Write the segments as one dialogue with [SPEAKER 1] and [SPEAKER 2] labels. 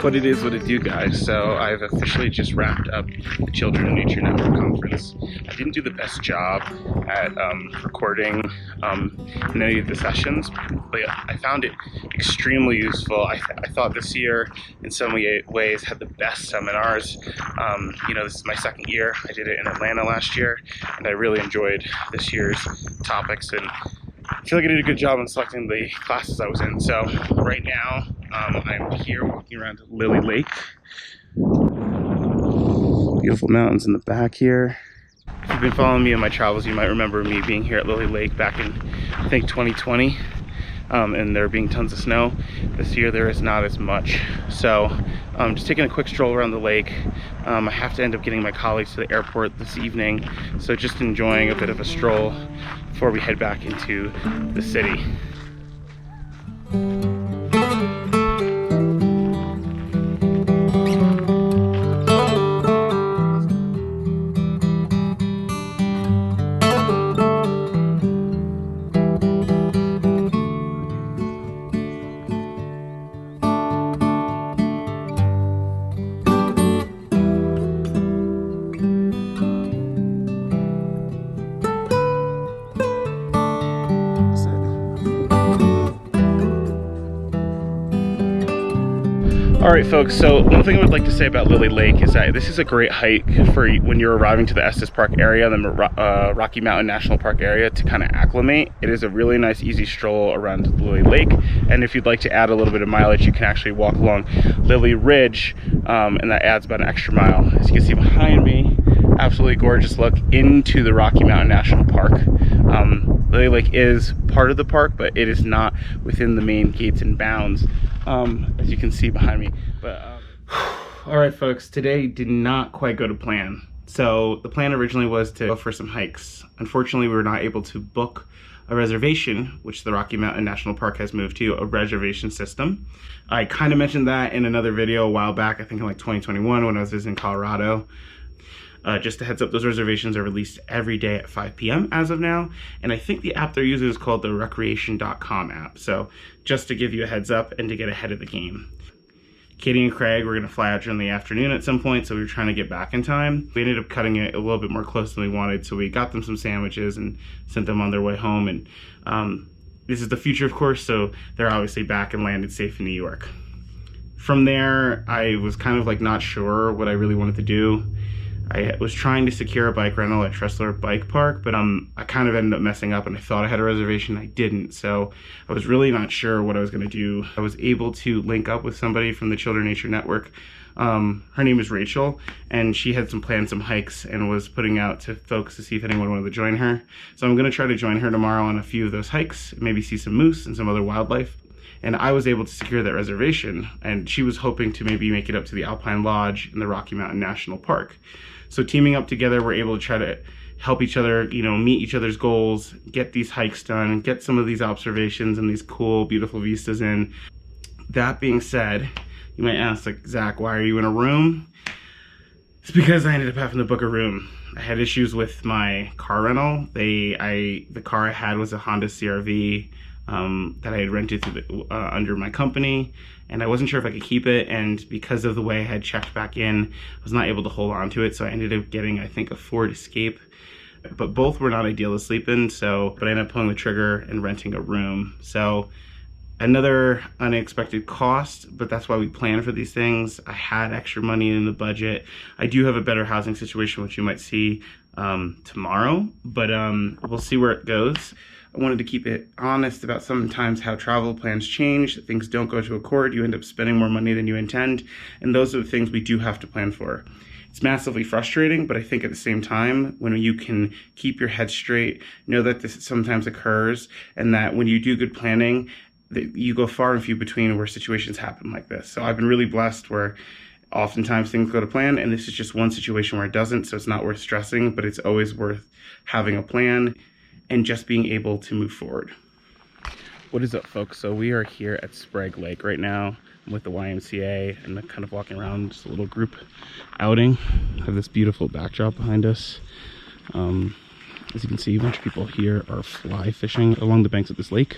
[SPEAKER 1] What it is, what it do, guys. So I've officially just wrapped up the Children in Nature Network conference. I didn't do the best job at recording in any of the sessions, but I found it extremely useful. I thought this year, in some ways, had the best seminars. You know, this is my second year. I did it in Atlanta last year, and I really enjoyed this year's topics, and I feel like I did a good job in selecting the classes I was in. So right now, I'm here walking around Lily Lake. Beautiful mountains in the back here. If you've been following me in my travels, you might remember me being here at Lily Lake back in, I think, 2020. And there being tons of snow. This year there is not as much. So just taking a quick stroll around the lake. I have to end up getting my colleagues to the airport this evening. So just enjoying a bit of a stroll before we head back into the city. Alright folks, so one thing I would like to say about Lily Lake is that this is a great hike for when you're arriving to the Estes Park area, the Rocky Mountain National Park area, to kind of acclimate. It is a really nice easy stroll around Lily Lake, and if you'd like to add a little bit of mileage, you can actually walk along Lily Ridge, and that adds about an extra mile. As you can see behind me, absolutely gorgeous look into the Rocky Mountain National Park. Lily Lake is part of the park, but it is not within the main gates and bounds, as you can see behind me. But all right folks, today did not quite go to plan. So the plan originally was to go for some hikes. Unfortunately, we were not able to book a reservation, which the Rocky Mountain National Park has moved to a reservation system. I kind of mentioned that in another video a while back, I think in like 2021 when I was visiting Colorado. Just a heads up, those reservations are released every day at 5 p.m. as of now, and I think the app they're using is called the recreation.com app. So just to give you a heads up and to get ahead of the game. Katie and Craig were going to fly out during the afternoon at some point, so we were trying to get back in time. We ended up cutting it a little bit more close than we wanted, so we got them some sandwiches and sent them on their way home. And this is the future, of course, so they're obviously back and landed safe in New York. From there, I was kind of like not sure what I really wanted to do. I was trying to secure a bike rental at Tressler Bike Park, but I kind of ended up messing up and I thought I had a reservation. I didn't, so I was really not sure what I was going to do. I was able to link up with somebody from the Children Nature Network. Her name is Rachel, and she had planned some hikes and was putting out to folks to see if anyone wanted to join her. So I'm going to try to join her tomorrow on a few of those hikes, maybe see some moose and some other wildlife. And I was able to secure that reservation, and she was hoping to maybe make it up to the Alpine Lodge in the Rocky Mountain National Park. So teaming up together, we're able to try to help each other, you know, meet each other's goals, get these hikes done, get some of these observations and these cool, beautiful vistas in. That being said, you might ask, like, Zach, why are you in a room? It's because I ended up having to book a room. I had issues with my car rental. The car I had was a Honda CR-V that I had rented through under my company, and I wasn't sure if I could keep it, and because of the way I had checked back in, I was not able to hold on to it, so I ended up getting, I think, a Ford Escape, but both were not ideal to sleep in, but I ended up pulling the trigger and renting a room. So another unexpected cost, but that's why we plan for these things. I had extra money in the budget. I do have a better housing situation, which you might see tomorrow, but we'll see where it goes. I wanted to keep it honest about sometimes how travel plans change, things don't go to accord, you end up spending more money than you intend, and those are the things we do have to plan for. It's massively frustrating, but I think at the same time, when you can keep your head straight, know that this sometimes occurs, and that when you do good planning, that you go far and few between where situations happen like this. So I've been really blessed where oftentimes things go to plan, and this is just one situation where it doesn't, so it's not worth stressing, but it's always worth having a plan and just being able to move forward. What is up, folks? So we are here at Sprague Lake right now. with the YMCA and kind of walking around, just a little group outing. Have this beautiful backdrop behind us. As you can see, a bunch of people here are fly fishing along the banks of this lake.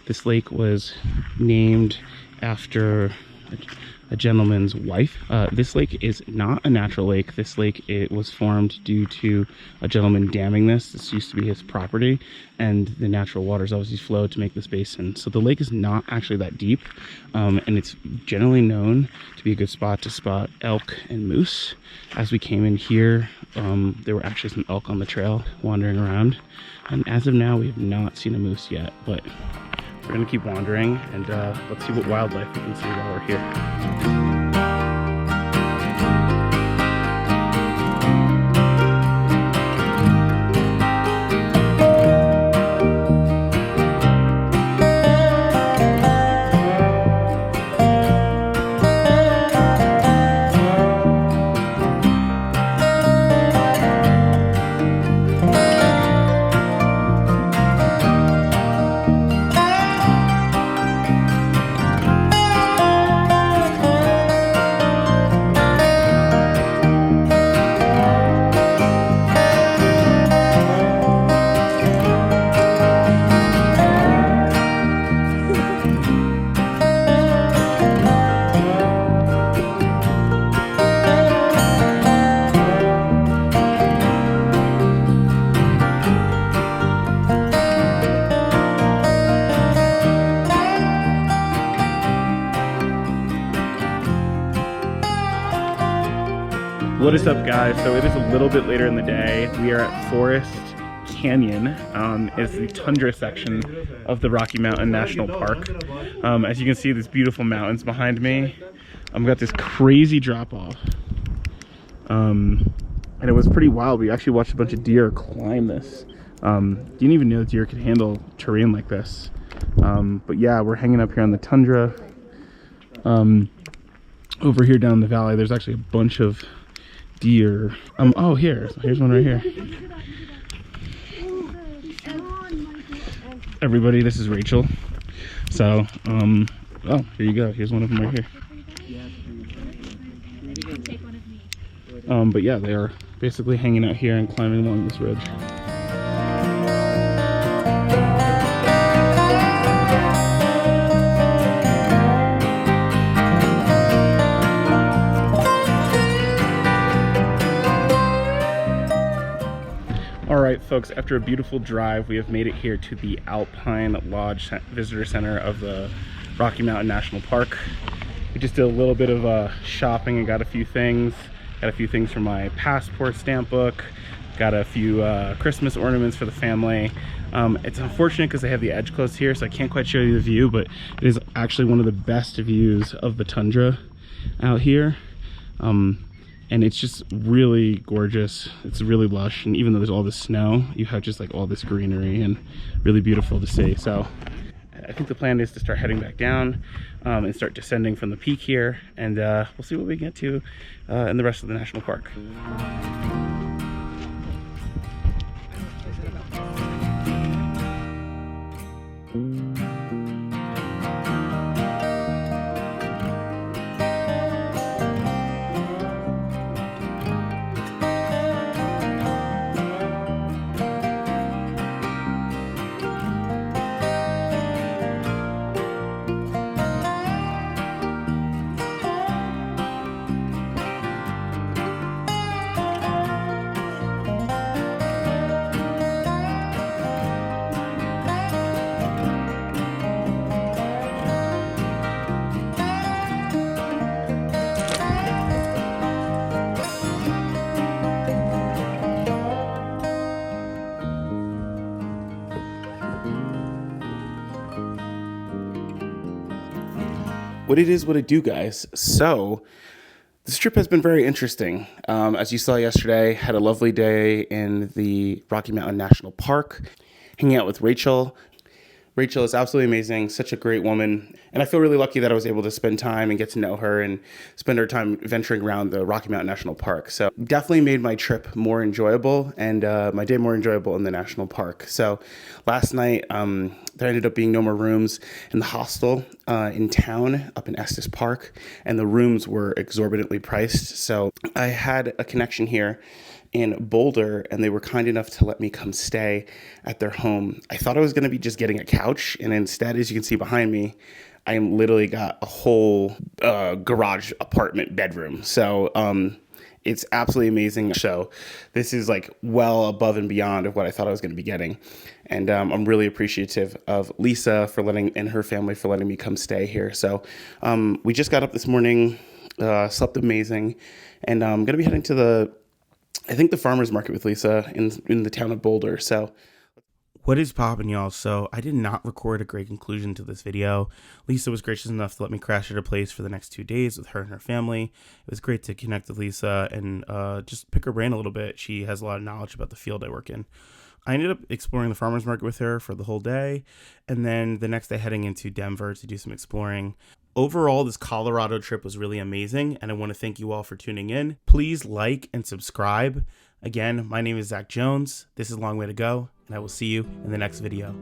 [SPEAKER 1] This lake was named after a gentleman's wife. This lake is not a natural lake. This lake, it was formed due to a gentleman damming this. This used to be his property, and the natural waters obviously flowed to make this basin. So the lake is not actually that deep, and it's generally known to be a good spot to spot elk and moose. As we came in here, there were actually some elk on the trail wandering around, and as of now we have not seen a moose yet, but we're gonna keep wandering, and let's see what wildlife we can see while we're here. What is up, guys? So it is a little bit later in the day. We are at Forest Canyon. It's the tundra section of the Rocky Mountain National Park. As you can see, these beautiful mountains behind me. I've got this crazy drop off. And it was pretty wild. We actually watched a bunch of deer climb this. Didn't even know deer could handle terrain like this. But yeah, we're hanging up here on the tundra. Over here down the valley, there's actually a bunch of deer. Oh, here's one right here. Everybody, this is Rachel. So, oh, here you go. Here's one of them right here. But yeah, they are basically hanging out here and climbing along this ridge. Alright folks, after a beautiful drive, we have made it here to the Alpine Lodge Visitor Center of the Rocky Mountain National Park. We just did a little bit of shopping and got a few things. Got a few things for my passport stamp book. Got a few Christmas ornaments for the family. It's unfortunate because they have the edge closed here, so I can't quite show you the view, but it is actually one of the best views of the tundra out here. And it's just really gorgeous. It's really lush, and even though there's all this snow, you have just like all this greenery and really beautiful to see. So I think the plan is to start heading back down and start descending from the peak here, and we'll see what we get to in the rest of the national park. What it is, what it do, guys. So this trip has been very interesting. As you saw yesterday, had a lovely day in the Rocky Mountain National Park, hanging out with Rachel. Rachel is absolutely amazing, such a great woman, And I feel really lucky that I was able to spend time and get to know her and spend our time venturing around the Rocky Mountain National Park. So definitely made my trip more enjoyable and my day more enjoyable in the national park. So last night, there ended up being no more rooms in the hostel in town up in Estes Park, and the rooms were exorbitantly priced. So I had a connection here in Boulder, and they were kind enough to let me come stay at their home. I thought I was going to be just getting a couch, and instead, as you can see behind me, I literally got a whole garage apartment bedroom. So it's absolutely amazing. So this is like well above and beyond of what I thought I was going to be getting. And I'm really appreciative of Lisa and her family for letting me come stay here. So we just got up this morning, slept amazing, and I'm going to be heading to the farmer's market with Lisa in the town of Boulder. So what is poppin', y'all? So I did not record a great conclusion to this video. Lisa was gracious enough to let me crash at her place for the next 2 days with her and her family. It was great to connect with Lisa and just pick her brain a little bit. She has a lot of knowledge about the field I work in. I ended up exploring the farmer's market with her for the whole day, and then the next day heading into Denver to do some exploring. Overall, this Colorado trip was really amazing, and I want to thank you all for tuning in. Please like and subscribe. Again, my name is Zach Jones. This is Long Way to Go, and I will see you in the next video.